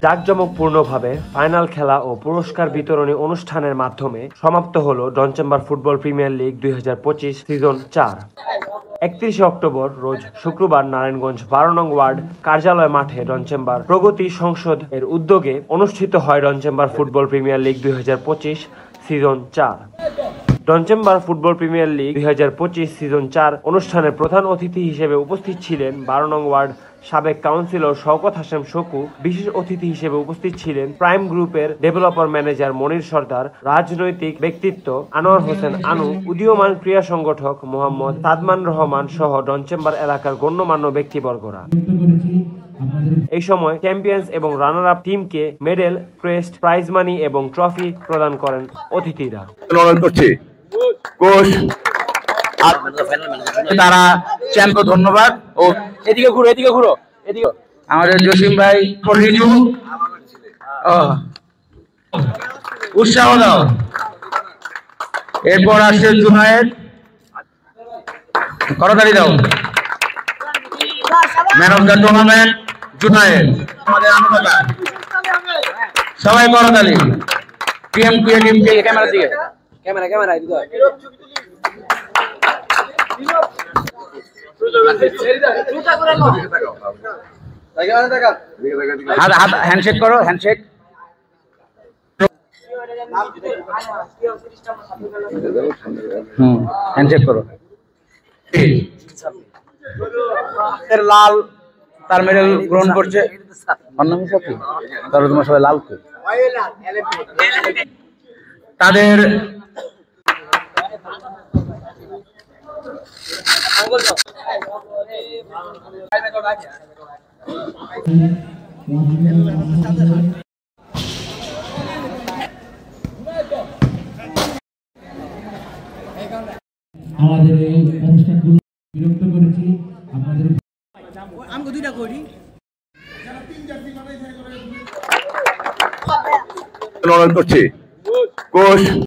জাঁকজমকপূর্ণভাবে final খেলা ও পুরস্কার বিতরণী অনুষ্ঠানের মাধ্যমে সমাপ্ত হলো Don chamber football premier league 2025 season 4। 31 October রোজ শুক্রবার নারায়ণগঞ্জ 12 নং ওয়ার্ড কার্যালয় মাঠে ডন চেম্বার প্রগতি সংসদ এর উদ্যোগে অনুষ্ঠিত হয় Don chamber football premier league 2025 season 4। Don chamber football premier league 2025 season 4 অনুষ্ঠানের প্রধান অতিথি হিসেবে উপস্থিত ছিলেন 12 নং ওয়ার্ড সাবেক কাউন্সিলর শওকত হাশেম শকু। বিশেষ অতিথি হিসেবে উপস্থিত ছিলেন প্রাইম গ্রুপের ডেভেলপার ম্যানেজার মনির সর্দার, রাজনৈতিক ব্যক্তিত্ব আনোয়ার হোসেন আনু, উদীয়মান ক্রীড়া সংগঠক মোহাম্মদ সাদমান রহমান সহ ডন চেম্বার এলাকার গণ্যমান্য ব্যক্তিবর্গরা। এই সময় চ্যাম্পিয়ন্স এবং রানার আপ টিমকে মেডেল, ক্রেস্ট, প্রাইজ মানি এবং ট্রফি প্রদান করেন অতিথিরা। তারা চ্যাম্পিয়ন ধন্যবাদ। ও এদিকে ঘুরো এদিকে আমাদের জসিম ভাই উৎসাহ দাও। এরপর আসছে জুনায়েদ, করতালি দাও। Man of the tournament Junaid, আমাদের আনুকতা সবাই করতালি। টিএম ক্যামেরা দিকে ক্যামেরা হ্যান্ডশেক করো, হ্যান্ডশেক। হ্যান্ডশেক করো। লাল তার মেডেল গ্রহণ করছে। তাহলে তোমার সবাই লাল তাদের আমাদের এই অনুষ্ঠানগুলো বিরক্ত করেছি আপনাদের করছি কোচ